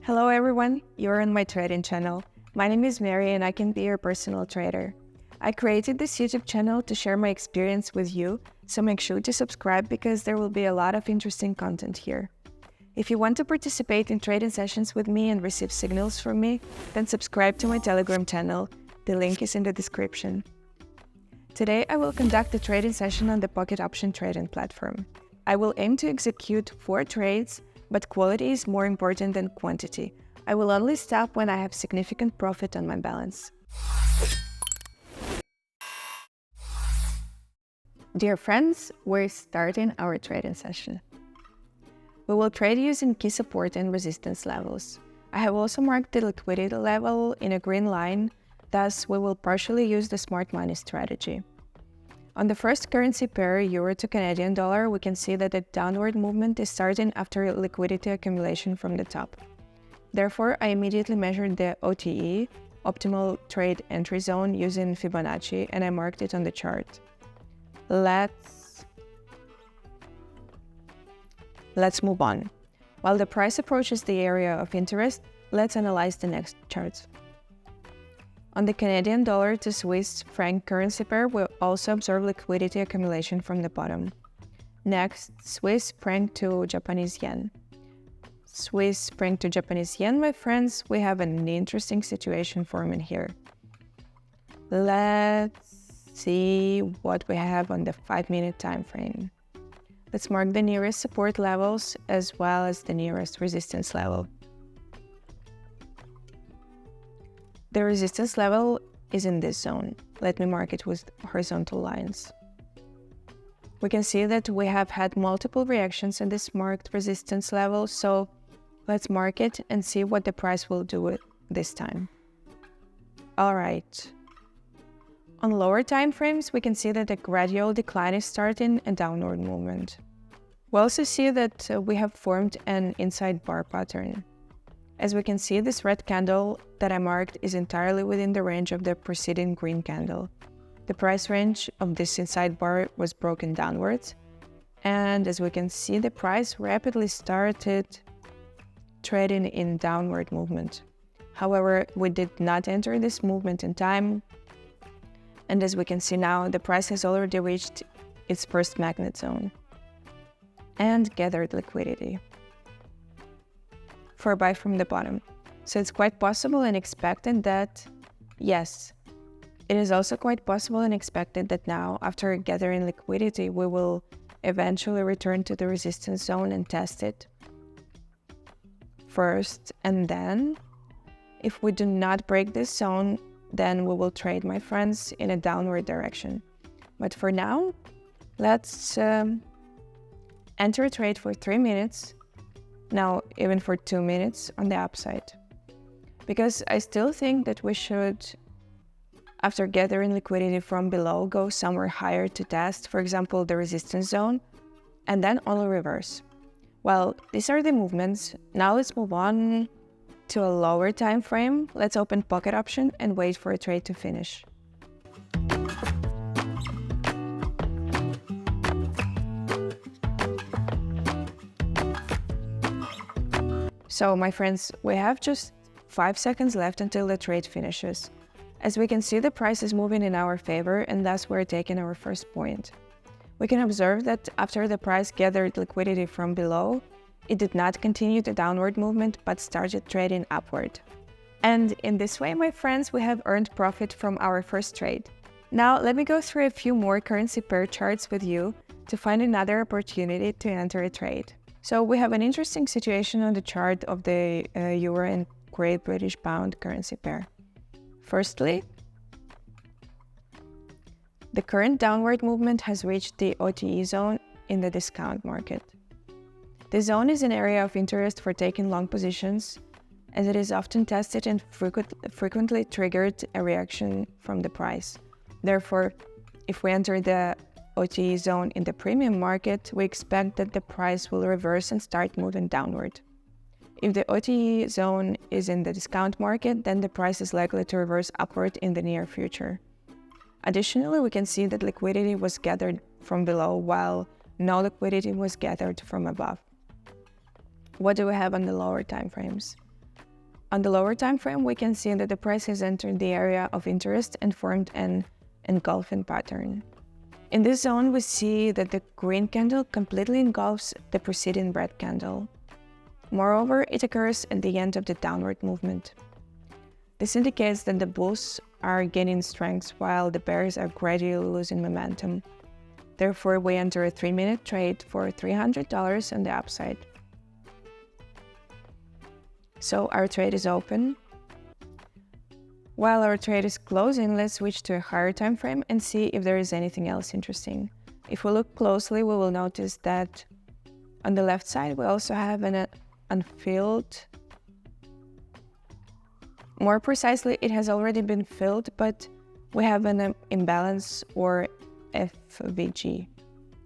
Hello everyone, you're on my trading channel. My name is Mary and I can be your personal trader. I created this YouTube channel to share my experience with you, so make sure to subscribe because there will be a lot of interesting content here. If you want to participate in trading sessions with me and receive signals from me, then subscribe to my Telegram channel. The link is in the description. Today I will conduct a trading session on the pocketoption trading platform. I will aim to execute 4 trades, but quality is more important than quantity. I will only stop when I have significant profit on my balance. Dear friends, we're starting our trading session. We will trade using key support and resistance levels. I have also marked the liquidity level in a green line, thus we will partially use the smart money strategy. On the first currency pair, Euro to Canadian dollar, we can see that the downward movement is starting after liquidity accumulation from the top. Therefore, I immediately measured the OTE, optimal trade entry zone, using Fibonacci, and I marked it on the chart. Let's move on. While the price approaches the area of interest, let's analyze the next charts. On the Canadian dollar to Swiss franc currency pair, we also observe liquidity accumulation from the bottom. Next, Swiss franc to Japanese yen. Swiss franc to Japanese yen, my friends, we have an interesting situation forming here. Let's see what we have on the 5-minute time frame. Let's mark the nearest support levels as well as the nearest resistance level. The resistance level is in this zone. Let me mark it with horizontal lines. We can see that we have had multiple reactions in this marked resistance level, so let's mark it and see what the price will do this time. Alright. On lower time frames, we can see that a gradual decline is starting a downward movement. We also see that we have formed an inside bar pattern. As we can see, this red candle that I marked is entirely within the range of the preceding green candle. The price range of this inside bar was broken downwards, and as we can see, the price rapidly started trading in downward movement. However, we did not enter this movement in time, and as we can see now, the price has already reached its first magnet zone and gathered liquidity for a buy from the bottom. So it's quite possible and expected that, yes, it is also quite possible and expected that now, after gathering liquidity, we will eventually return to the resistance zone and test it first. And then, if we do not break this zone, then we will trade, my friends, in a downward direction. But for now, let's enter a trade for 3 minutes. Now, even for 2 minutes on the upside. Because I still think that we should, after gathering liquidity from below, go somewhere higher to test, for example, the resistance zone, and then only reverse. Well, these are the movements. Now let's move on to a lower time frame. Let's open pocket option and wait for a trade to finish. So, my friends, we have just 5 seconds left until the trade finishes. As we can see, the price is moving in our favor, and thus we're taking our first point. We can observe that after the price gathered liquidity from below, it did not continue the downward movement, but started trading upward. And in this way, my friends, we have earned profit from our first trade. Now, let me go through a few more currency pair charts with you to find another opportunity to enter a trade. So we have an interesting situation on the chart of the Euro and Great British Pound currency pair. Firstly, the current downward movement has reached the OTE zone in the discount market. The zone is an area of interest for taking long positions, as it is often tested and frequently triggered a reaction from the price. Therefore, if we enter the OTE zone in the premium market, we expect that the price will reverse and start moving downward. If the OTE zone is in the discount market, then the price is likely to reverse upward in the near future. Additionally, we can see that liquidity was gathered from below while no liquidity was gathered from above. What do we have on the lower time frames? On the lower time frame, we can see that the price has entered the area of interest and formed an engulfing pattern. In this zone, we see that the green candle completely engulfs the preceding red candle. Moreover, it occurs at the end of the downward movement. This indicates that the bulls are gaining strength while the bears are gradually losing momentum. Therefore, we enter a 3-minute trade for $300 on the upside. So our trade is open. While our trade is closing, let's switch to a higher time frame and see if there is anything else interesting. If we look closely, we will notice that on the left side, we also have an unfilled. More precisely, it has already been filled, but we have an imbalance or FVG.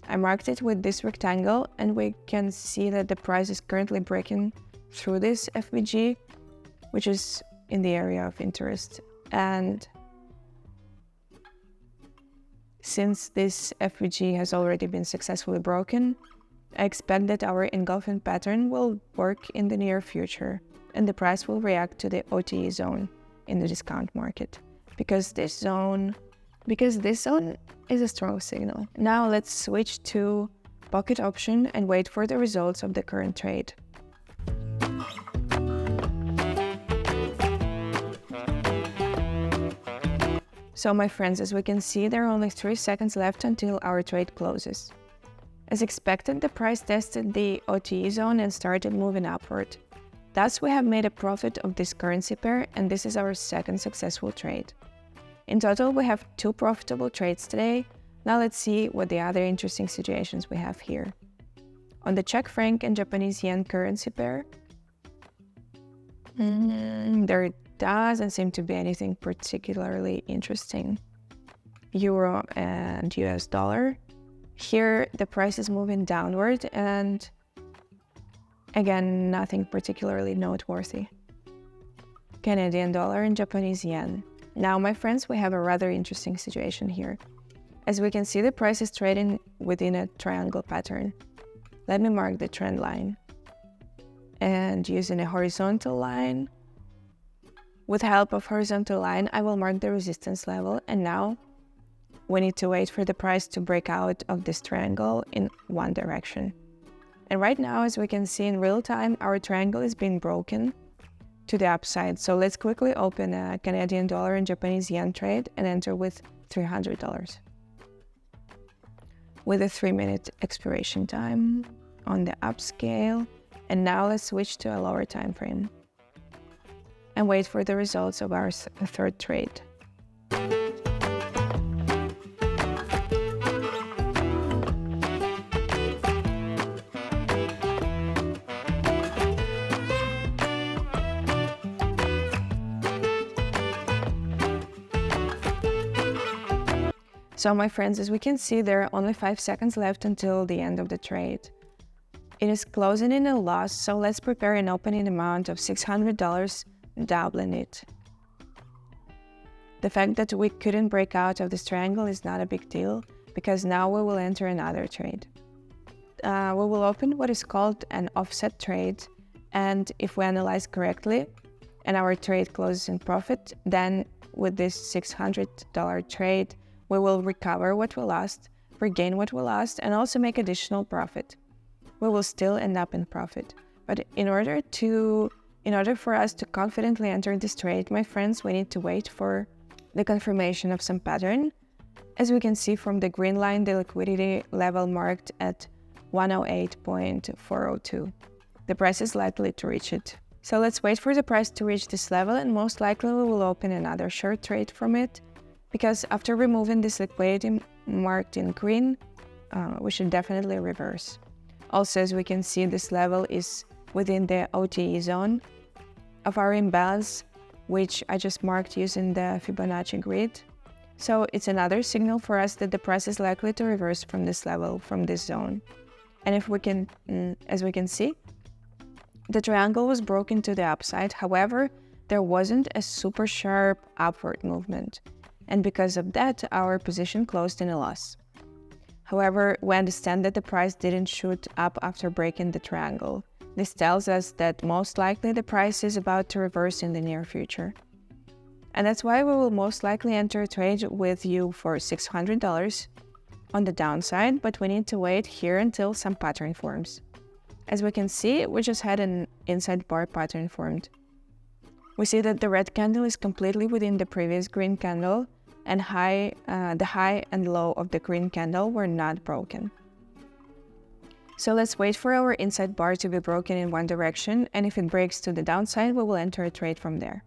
I marked it with this rectangle, and we can see that the price is currently breaking through this FVG, which is in the area of interest. And since this FVG has already been successfully broken, I expect that our engulfing pattern will work in the near future, and the price will react to the OTE zone in the discount market, because this zone is a strong signal. Now let's switch to pocket option and wait for the results of the current trade. So my friends, as we can see, there are only 3 seconds left until our trade closes. As expected, the price tested the OTE zone and started moving upward. Thus, we have made a profit of this currency pair, and this is our second successful trade. In total, we have 2 profitable trades today. Now let's see what the other interesting situations we have here. On the Czech franc and Japanese yen currency pair, there doesn't seem to be anything particularly interesting. Euro and US dollar. Here, the price is moving downward, and again, nothing particularly noteworthy. Canadian dollar and Japanese yen. Now, my friends, we have a rather interesting situation here. As we can see, the price is trading within a triangle pattern. Let me mark the trend line. And using a horizontal line, with help of horizontal line, I will mark the resistance level, and now we need to wait for the price to break out of this triangle in one direction. And right now, as we can see in real time, our triangle is being broken to the upside. So let's quickly open a Canadian dollar and Japanese yen trade and enter with $300 with a 3-minute expiration time on the upscale. And now let's switch to a lower time frame and wait for the results of our third trade. So my friends, as we can see, there are only 5 seconds left until the end of the trade. It is closing in a loss, so let's prepare an opening amount of $600, doubling it. The fact that we couldn't break out of this triangle is not a big deal, because now we will enter another trade. We will open what is called an offset trade, and if we analyze correctly and our trade closes in profit, then with this $600 trade, we will recover what we lost, regain what we lost, and also make additional profit. We will still end up in profit. But in order for us to confidently enter this trade, my friends, we need to wait for the confirmation of some pattern. As we can see from the green line, the liquidity level marked at 108.402. The price is likely to reach it. So let's wait for the price to reach this level, and most likely we will open another short trade from it, because after removing this liquidity marked in green, we should definitely reverse. Also, as we can see, this level is within the OTE zone of our imbalance, which I just marked using the Fibonacci grid. So it's another signal for us that the price is likely to reverse from this level, from this zone. And if we can, as we can see, the triangle was broken to the upside. However, there wasn't a super sharp upward movement. And because of that, our position closed in a loss. However, we understand that the price didn't shoot up after breaking the triangle. This tells us that most likely the price is about to reverse in the near future. And that's why we will most likely enter a trade with you for $600 on the downside, but we need to wait here until some pattern forms. As we can see, we just had an inside bar pattern formed. We see that the red candle is completely within the previous green candle, and the high and low of the green candle were not broken. So let's wait for our inside bar to be broken in one direction, and if it breaks to the downside, we will enter a trade from there.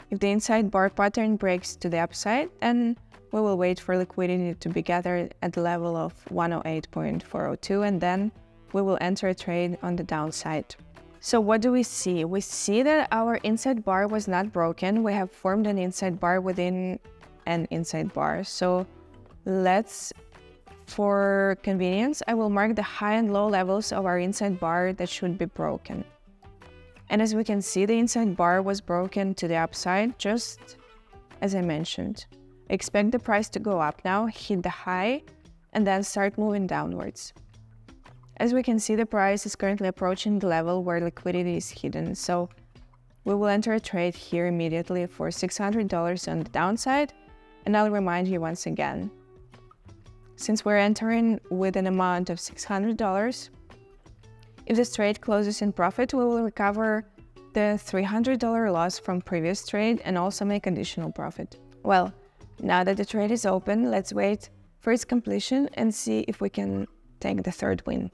If the inside bar pattern breaks to the upside, then we will wait for liquidity to be gathered at the level of 108.402, and then we will enter a trade on the downside. So what do we see? We see that our inside bar was not broken. We have formed an inside bar within an inside bar. So for convenience, I will mark the high and low levels of our inside bar that should be broken. And as we can see, the inside bar was broken to the upside, just as I mentioned. Expect the price to go up now, hit the high, and then start moving downwards. As we can see, the price is currently approaching the level where liquidity is hidden, so we will enter a trade here immediately for $600 on the downside, and I'll remind you once again. Since we're entering with an amount of $600, if this trade closes in profit, we will recover the $300 loss from previous trade and also make additional profit. Well, now that the trade is open, let's wait for its completion and see if we can take the third win.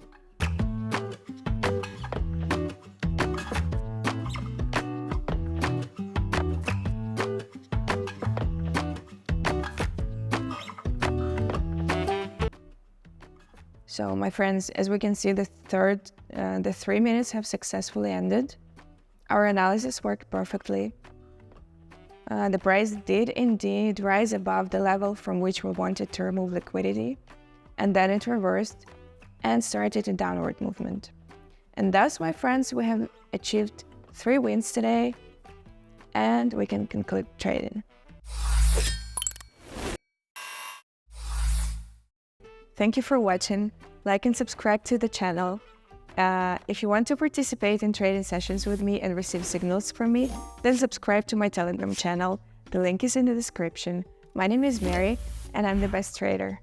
So my friends, as we can see, the 3 minutes have successfully ended. Our analysis worked perfectly. The price did indeed rise above the level from which we wanted to remove liquidity, and then it reversed and started a downward movement. And thus, my friends, we have achieved 3 wins today, and we can conclude trading. Thank you for watching. Like and subscribe to the channel. If you want to participate in trading sessions with me and receive signals from me, then subscribe to my Telegram channel. The link is in the description. My name is Mary, and I'm the best trader.